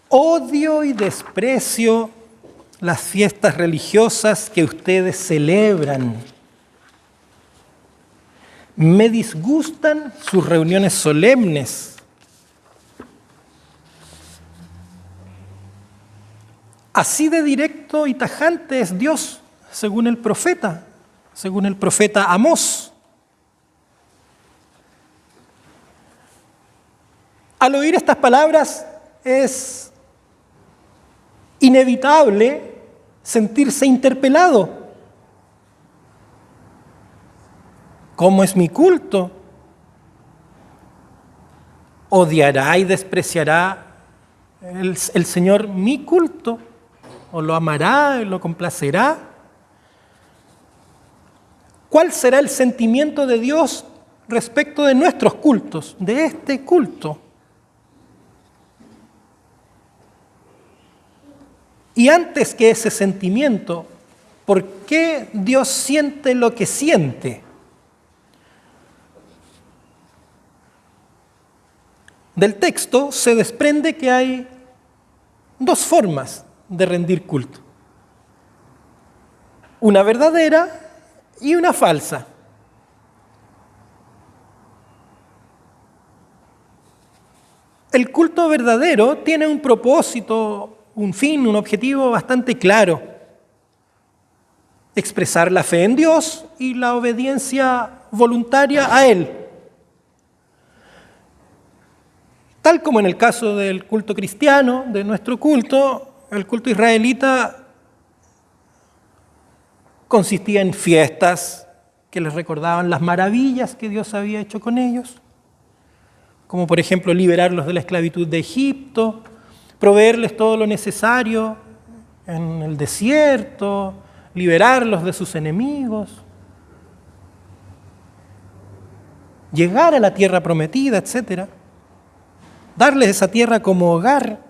Odio y desprecio las fiestas religiosas que ustedes celebran. Me disgustan sus reuniones solemnes. Así de directo y tajante es Dios, según el profeta Amós. Al oír estas palabras es inevitable sentirse interpelado. ¿Cómo es mi culto? ¿Odiará y despreciará el Señor mi culto? ¿O lo amará y lo complacerá? ¿Cuál será el sentimiento de Dios respecto de nuestros cultos, de este culto? Y antes que ese sentimiento, ¿por qué Dios siente lo que siente? Del texto se desprende que hay dos formas de rendir culto. Una verdadera y una falsa. El culto verdadero tiene un propósito, un fin, un objetivo bastante claro: expresar la fe en Dios y la obediencia voluntaria a Él. Tal como en el caso del culto cristiano, de nuestro culto, el culto israelita consistía en fiestas que les recordaban las maravillas que Dios había hecho con ellos, como por ejemplo liberarlos de la esclavitud de Egipto, proveerles todo lo necesario en el desierto, liberarlos de sus enemigos, llegar a la tierra prometida, etc. Darles esa tierra como hogar.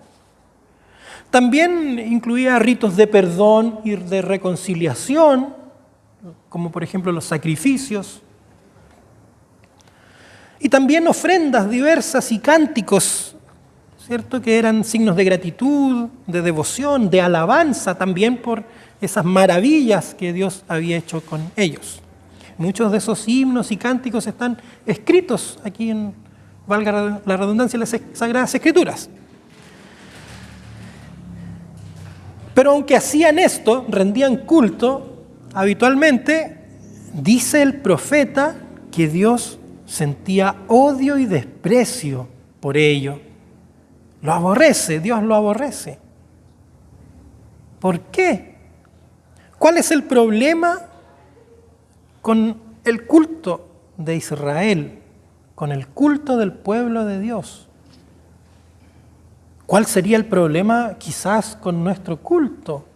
También incluía ritos de perdón y de reconciliación, como por ejemplo los sacrificios. Y también ofrendas diversas y cánticos, ¿cierto?, que eran signos de gratitud, de devoción, de alabanza también por esas maravillas que Dios había hecho con ellos. Muchos de esos himnos y cánticos están escritos aquí en, valga la redundancia, en las Sagradas Escrituras. Pero aunque hacían esto, rendían culto, habitualmente, dice el profeta que Dios sentía odio y desprecio por ello. Lo aborrece, Dios lo aborrece. ¿Por qué? ¿Cuál es el problema con el culto de Israel, con el culto del pueblo de Dios? ¿Cuál sería el problema quizás con nuestro culto?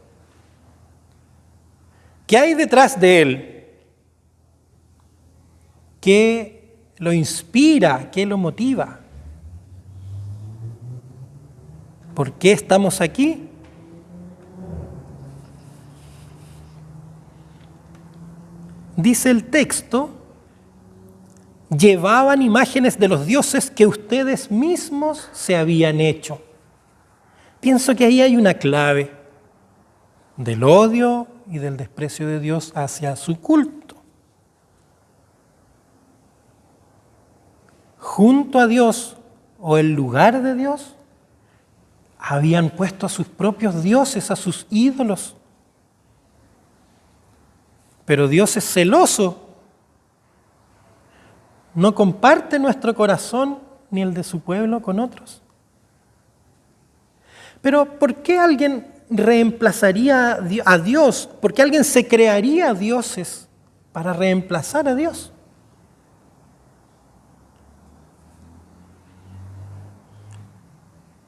¿Qué hay detrás de él? ¿Qué lo inspira? ¿Qué lo motiva? ¿Por qué estamos aquí? Dice el texto: llevaban imágenes de los dioses que ustedes mismos se habían hecho. Pienso que ahí hay una clave del odio y del desprecio de Dios hacia su culto. Junto a Dios, o en lugar de Dios, habían puesto a sus propios dioses, a sus ídolos. Pero Dios es celoso. No comparte nuestro corazón ni el de su pueblo con otros. Pero ¿por qué alguien reemplazaría a Dios? ¿Por qué alguien se crearía dioses para reemplazar a Dios?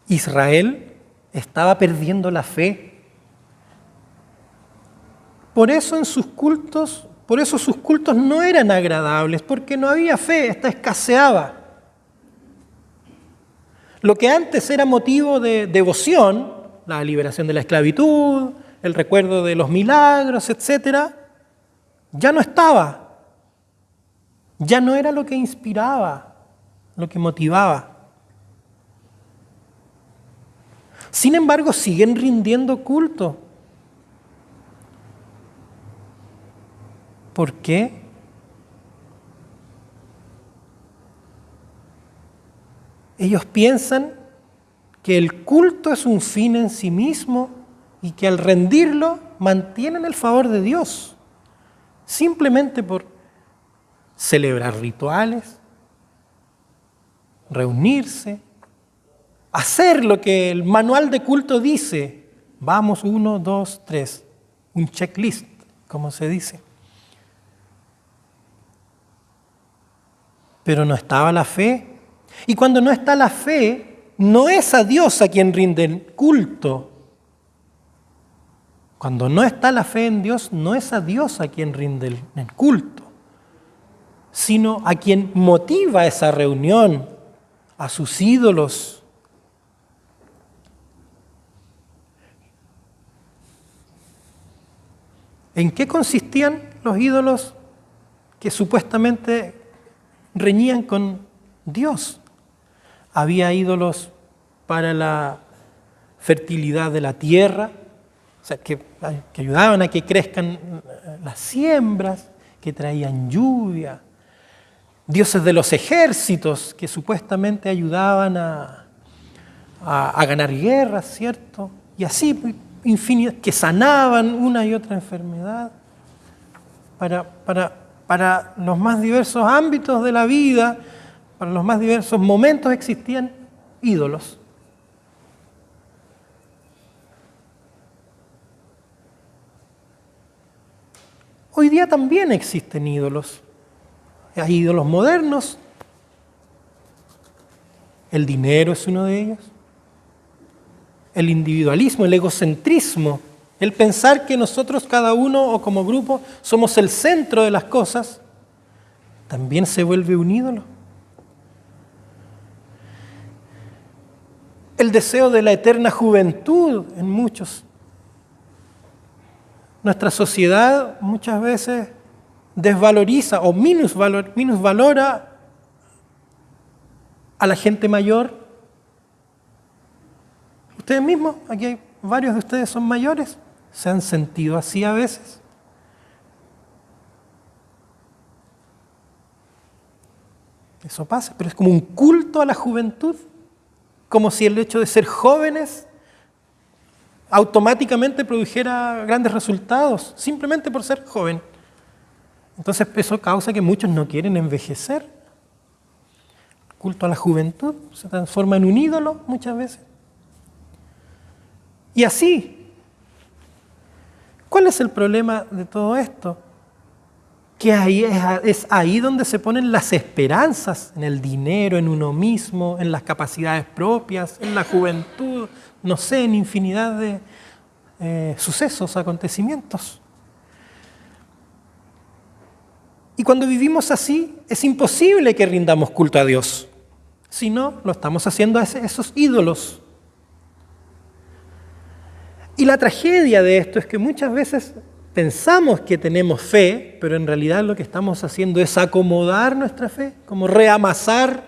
Israel estaba perdiendo la fe. Por eso sus cultos no eran agradables, porque no había fe, esta escaseaba. Lo que antes era motivo de devoción, la liberación de la esclavitud, el recuerdo de los milagros, etc., ya no estaba. Ya no era lo que inspiraba, lo que motivaba. Sin embargo, siguen rindiendo culto. ¿Por qué? Ellos piensan que el culto es un fin en sí mismo y que al rendirlo mantienen el favor de Dios, simplemente por celebrar rituales, reunirse, hacer lo que el manual de culto dice. Vamos, 1, 2, 3, un checklist, como se dice. Pero no estaba la fe. Y cuando no está la fe, no es a Dios a quien rinden culto. Cuando no está la fe en Dios, no es a Dios a quien rinden el culto, sino a quien motiva esa reunión, a sus ídolos. ¿En qué consistían los ídolos que supuestamente reñían con Dios? Había ídolos para la fertilidad de la tierra, o sea, que ayudaban a que crezcan las siembras, que traían lluvia. Dioses de los ejércitos, que supuestamente ayudaban a ganar guerras, ¿cierto? Y así, infinidad, que sanaban una y otra enfermedad. Para los más diversos ámbitos de la vida, para los más diversos momentos existían ídolos. Hoy día también existen ídolos. Hay ídolos modernos. El dinero es uno de ellos. El individualismo, el egocentrismo, el pensar que nosotros cada uno o como grupo somos el centro de las cosas, también se vuelve un ídolo. El deseo de la eterna juventud en muchos. Nuestra sociedad muchas veces desvaloriza o minusvalora a la gente mayor. Ustedes mismos, aquí hay varios de ustedes son mayores, ¿se han sentido así a veces? Eso pasa, pero es como un culto a la juventud, como si el hecho de ser jóvenes automáticamente produjera grandes resultados, simplemente por ser joven. Entonces eso causa que muchos no quieren envejecer. El culto a la juventud se transforma en un ídolo muchas veces. Y así, ¿cuál es el problema de todo esto? Que es ahí donde se ponen las esperanzas, en el dinero, en uno mismo, en las capacidades propias, en la juventud, no sé, en infinidad de sucesos, acontecimientos. Y cuando vivimos así, es imposible que rindamos culto a Dios. Si no, lo estamos haciendo a esos ídolos. Y la tragedia de esto es que muchas veces pensamos que tenemos fe, pero en realidad lo que estamos haciendo es acomodar nuestra fe, como reamasar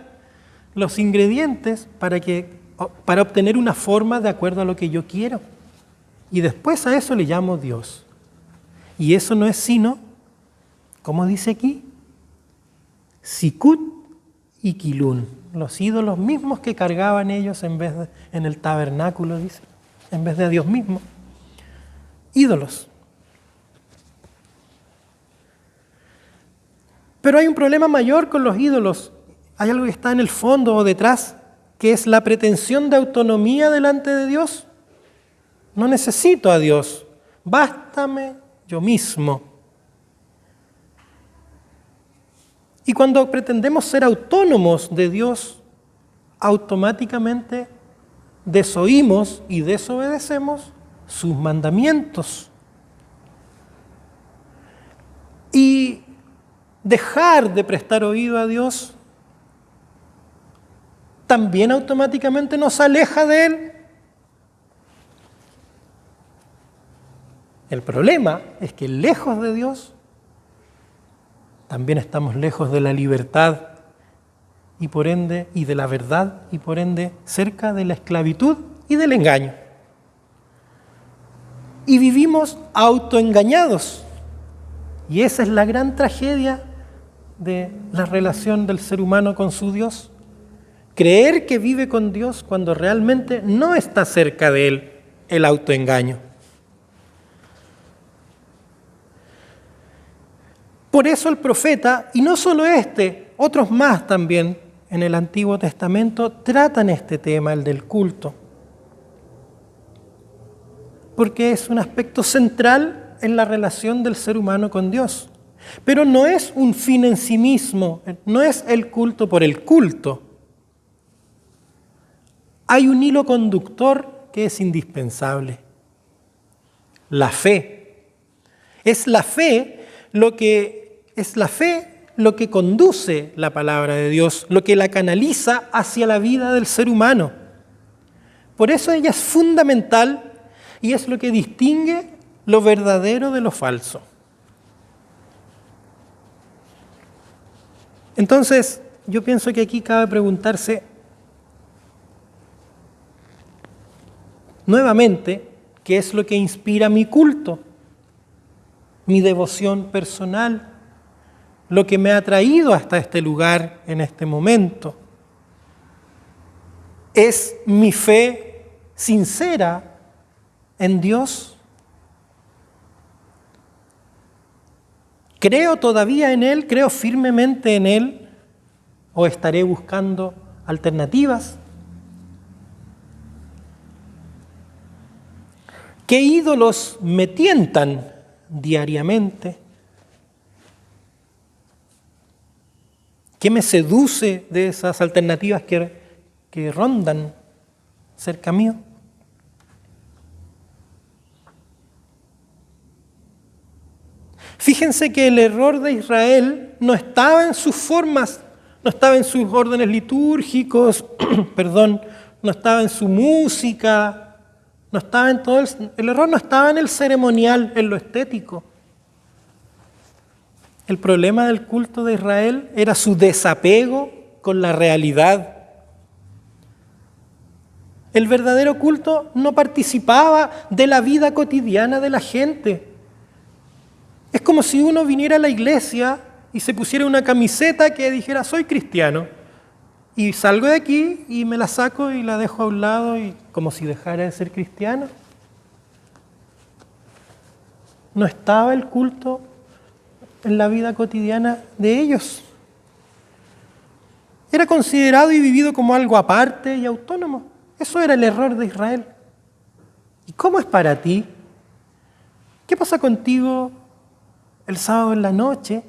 los ingredientes para obtener una forma de acuerdo a lo que yo quiero. Y después a eso le llamo Dios. Y eso no es sino, ¿cómo dice aquí? Sikut y Kilún, los ídolos mismos que cargaban ellos en el tabernáculo, dice, en vez de a Dios mismo. Ídolos. Pero hay un problema mayor con los ídolos. Hay algo que está en el fondo o detrás, que es la pretensión de autonomía delante de Dios. No necesito a Dios, bástame yo mismo. Y cuando pretendemos ser autónomos de Dios, automáticamente desoímos y desobedecemos sus mandamientos. Y dejar de prestar oído a Dios también automáticamente nos aleja de Él. El problema es que lejos de Dios también estamos lejos de la libertad y por ende, y de la verdad, y por ende cerca de la esclavitud y del engaño. Y vivimos autoengañados. Y esa es la gran tragedia de la relación del ser humano con su Dios. Creer que vive con Dios cuando realmente no está cerca de Él, el autoengaño. Por eso el profeta, y no solo este, otros más también en el Antiguo Testamento, tratan este tema, el del culto. Porque es un aspecto central en la relación del ser humano con Dios. Pero no es un fin en sí mismo, no es el culto por el culto. Hay un hilo conductor que es indispensable: la fe. Es la fe lo que conduce la palabra de Dios, lo que la canaliza hacia la vida del ser humano. Por eso ella es fundamental y es lo que distingue lo verdadero de lo falso. Entonces, yo pienso que aquí cabe preguntarse nuevamente, ¿qué es lo que inspira mi culto? Mi devoción personal, lo que me ha traído hasta este lugar en este momento. ¿Es mi fe sincera en Dios? ¿Creo todavía en Él? ¿Creo firmemente en Él? ¿O estaré buscando alternativas? ¿Qué ídolos me tientan diariamente? ¿Qué me seduce de esas alternativas que rondan cerca mío? Fíjense que el error de Israel no estaba en sus formas, no estaba en sus órdenes litúrgicos, no estaba en su música, no estaba en todo el error no estaba en el ceremonial, en lo estético. El problema del culto de Israel era su desapego con la realidad. El verdadero culto no participaba de la vida cotidiana de la gente. Es como si uno viniera a la iglesia y se pusiera una camiseta que dijera soy cristiano. Y salgo de aquí y me la saco y la dejo a un lado, y como si dejara de ser cristiano. No estaba el culto en la vida cotidiana de ellos. Era considerado y vivido como algo aparte y autónomo. Eso era el error de Israel. ¿Y cómo es para ti? ¿Qué pasa contigo el sábado en la noche,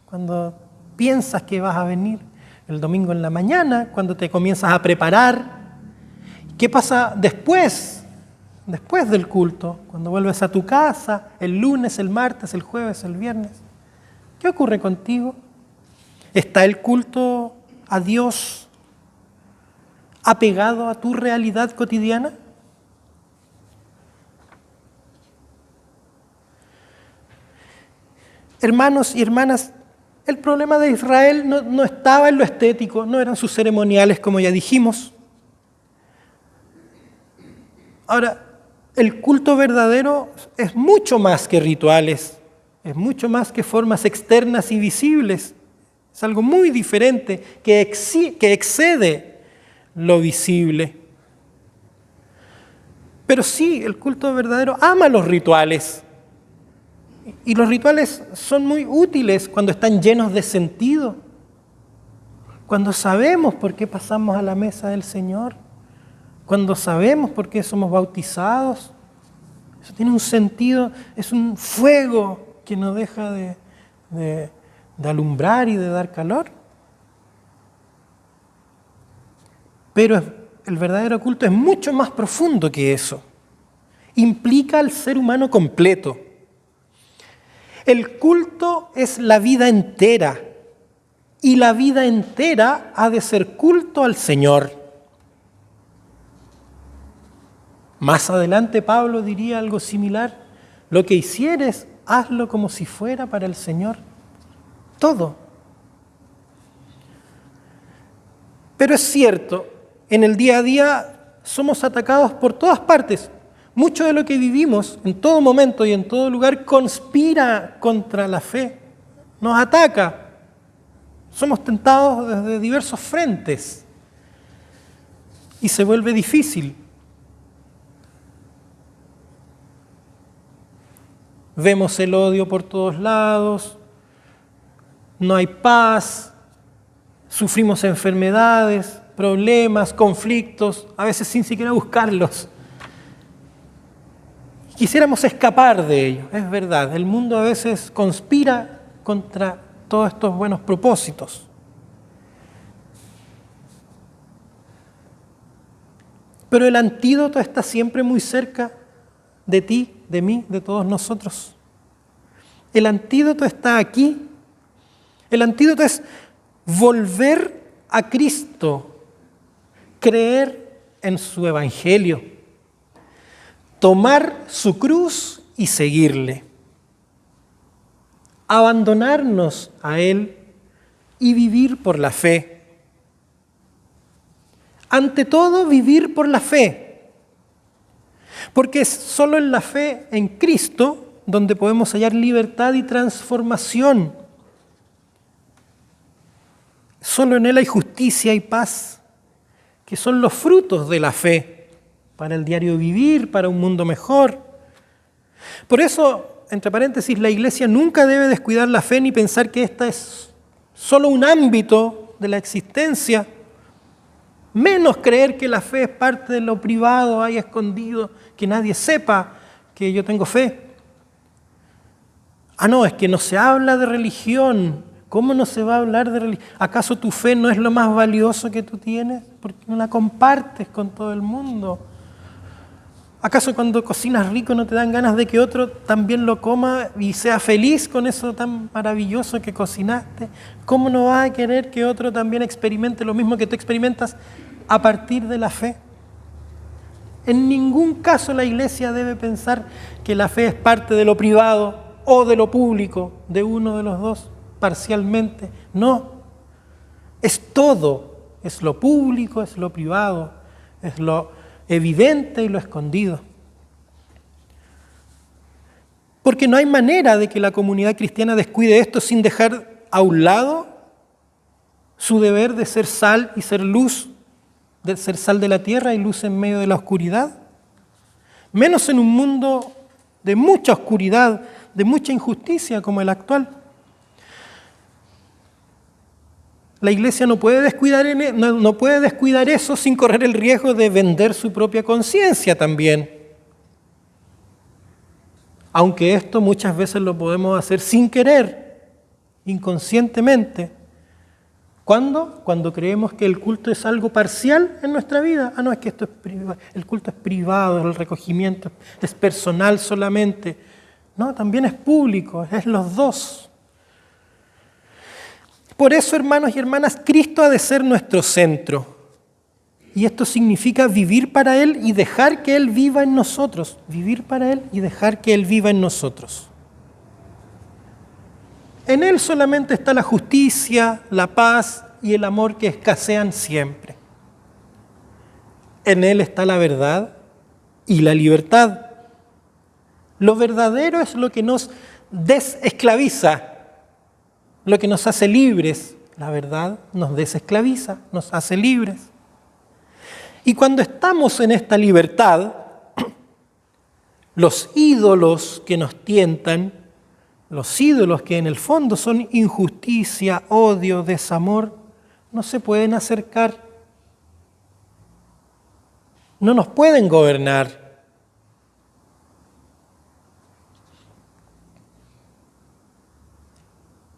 cuando piensas que vas a venir? El domingo en la mañana, cuando te comienzas a preparar. ¿Qué pasa después del culto, cuando vuelves a tu casa, el lunes, el martes, el jueves, el viernes? ¿Qué ocurre contigo? ¿Está el culto a Dios apegado a tu realidad cotidiana? Hermanos y hermanas, el problema de Israel no estaba en lo estético, no eran sus ceremoniales, como ya dijimos. Ahora, el culto verdadero es mucho más que rituales, es mucho más que formas externas y visibles. Es algo muy diferente que excede lo visible. Pero sí, el culto verdadero ama los rituales. Y los rituales son muy útiles cuando están llenos de sentido, cuando sabemos por qué pasamos a la mesa del Señor, cuando sabemos por qué somos bautizados. Eso tiene un sentido, es un fuego que no deja de alumbrar y de dar calor. Pero el verdadero culto es mucho más profundo que eso. Implica al ser humano completo. El culto es la vida entera, y la vida entera ha de ser culto al Señor. Más adelante Pablo diría algo similar: lo que hicieres, hazlo como si fuera para el Señor. Todo. Pero es cierto, en el día a día somos atacados por todas partes. Mucho de lo que vivimos en todo momento y en todo lugar conspira contra la fe, nos ataca. Somos tentados desde diversos frentes y se vuelve difícil. Vemos el odio por todos lados, no hay paz, sufrimos enfermedades, problemas, conflictos, a veces sin siquiera buscarlos. Quisiéramos escapar de ellos, es verdad. El mundo a veces conspira contra todos estos buenos propósitos. Pero el antídoto está siempre muy cerca de ti, de mí, de todos nosotros. El antídoto está aquí. El antídoto es volver a Cristo, creer en su evangelio, tomar su cruz y seguirle, abandonarnos a Él y vivir por la fe. Ante todo, vivir por la fe, porque es solo en la fe en Cristo donde podemos hallar libertad y transformación. Solo en Él hay justicia y paz, que son los frutos de la fe para el diario vivir, para un mundo mejor. Por eso, entre paréntesis, la Iglesia nunca debe descuidar la fe ni pensar que esta es solo un ámbito de la existencia. Menos creer que la fe es parte de lo privado, ahí escondido, que nadie sepa que yo tengo fe. No, es que no se habla de religión. ¿Cómo no se va a hablar de religión? ¿Acaso tu fe no es lo más valioso que tú tienes? ¿Por qué no la compartes con todo el mundo? ¿Acaso cuando cocinas rico no te dan ganas de que otro también lo coma y sea feliz con eso tan maravilloso que cocinaste? ¿Cómo no vas a querer que otro también experimente lo mismo que tú experimentas a partir de la fe? En ningún caso la Iglesia debe pensar que la fe es parte de lo privado o de lo público, de uno de los dos, parcialmente. No, es todo, es lo público, es lo privado, es lo evidente y lo escondido. Porque no hay manera de que la comunidad cristiana descuide esto sin dejar a un lado su deber de ser sal y ser luz, de ser sal de la tierra y luz en medio de la oscuridad. Menos en un mundo de mucha oscuridad, de mucha injusticia como el actual. La Iglesia no puede descuidar eso sin correr el riesgo de vender su propia conciencia también. Aunque esto muchas veces lo podemos hacer sin querer, inconscientemente. ¿Cuándo? Cuando creemos que el culto es algo parcial en nuestra vida. No, es que esto es privado, el culto es privado, el recogimiento es personal solamente. No, también es público, es los dos. Por eso, hermanos y hermanas, Cristo ha de ser nuestro centro. Y esto significa vivir para Él y dejar que Él viva en nosotros. Vivir para Él y dejar que Él viva en nosotros. En Él solamente está la justicia, la paz y el amor que escasean siempre. En Él está la verdad y la libertad. Lo verdadero es lo que nos desesclaviza, lo que nos hace libres. La verdad nos desesclaviza, nos hace libres. Y cuando estamos en esta libertad, los ídolos que nos tientan, los ídolos que en el fondo son injusticia, odio, desamor, no se pueden acercar, no nos pueden gobernar.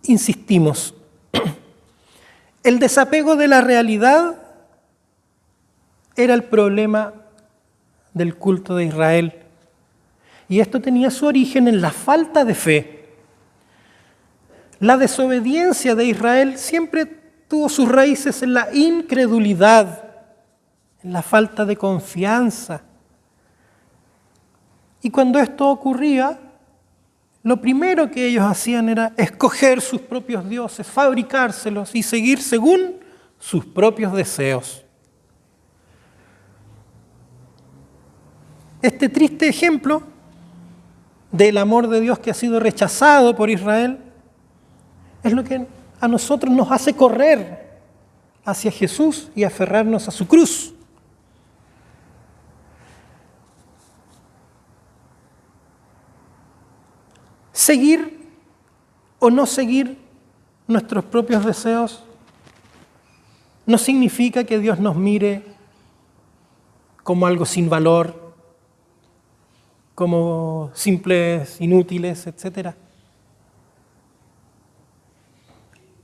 Insistimos, el desapego de la realidad era el problema del culto de Israel. Y esto tenía su origen en la falta de fe. La desobediencia de Israel siempre tuvo sus raíces en la incredulidad, en la falta de confianza. Y cuando esto ocurría, lo primero que ellos hacían era escoger sus propios dioses, fabricárselos y seguir según sus propios deseos. Este triste ejemplo del amor de Dios que ha sido rechazado por Israel es lo que a nosotros nos hace correr hacia Jesús y aferrarnos a su cruz. Seguir o no seguir nuestros propios deseos no significa que Dios nos mire como algo sin valor, como simples, inútiles, etc.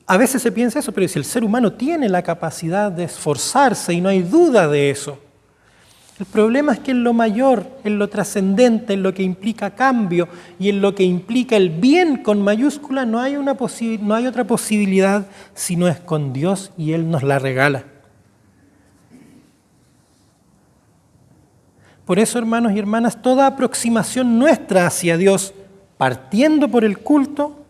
A veces se piensa eso, pero si el ser humano tiene la capacidad de esforzarse y no hay duda de eso, el problema es que en lo mayor, en lo trascendente, en lo que implica cambio y en lo que implica el bien con mayúscula, no hay otra posibilidad si no es con Dios y Él nos la regala. Por eso, hermanos y hermanas, toda aproximación nuestra hacia Dios, partiendo por el culto,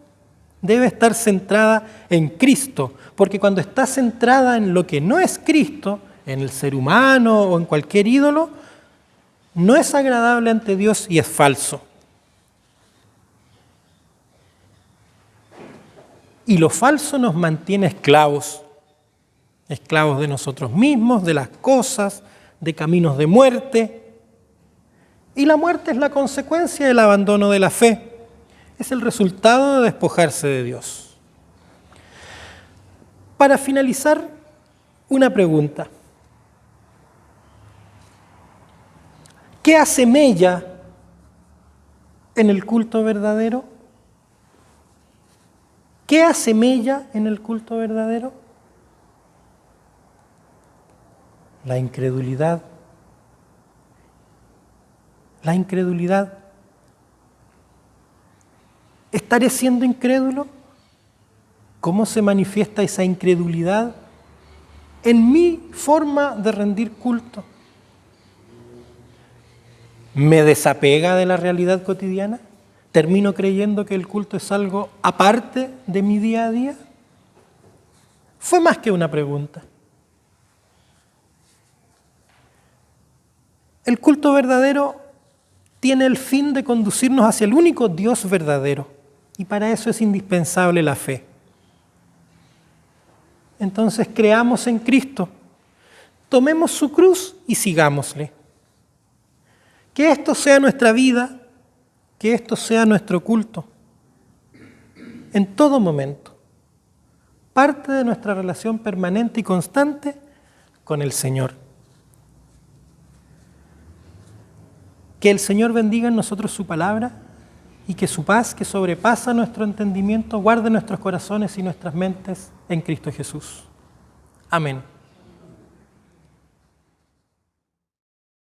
debe estar centrada en Cristo, porque cuando está centrada en lo que no es Cristo, en el ser humano o en cualquier ídolo, no es agradable ante Dios y es falso. Y lo falso nos mantiene esclavos de nosotros mismos, de las cosas, de caminos de muerte. Y la muerte es la consecuencia del abandono de la fe. Es el resultado de despojarse de Dios. Para finalizar, una pregunta. ¿Qué hace mella en el culto verdadero? ¿Qué hace mella en el culto verdadero? La incredulidad. La incredulidad. ¿Estaré siendo incrédulo? ¿Cómo se manifiesta esa incredulidad? En mi forma de rendir culto. ¿Me desapega de la realidad cotidiana? ¿Termino creyendo que el culto es algo aparte de mi día a día? Fue más que una pregunta. El culto verdadero tiene el fin de conducirnos hacia el único Dios verdadero, y para eso es indispensable la fe. Entonces creamos en Cristo, tomemos su cruz y sigámosle. Que esto sea nuestra vida, que esto sea nuestro culto, en todo momento, parte de nuestra relación permanente y constante con el Señor. Que el Señor bendiga en nosotros su palabra y que su paz, que sobrepasa nuestro entendimiento, guarde nuestros corazones y nuestras mentes en Cristo Jesús. Amén.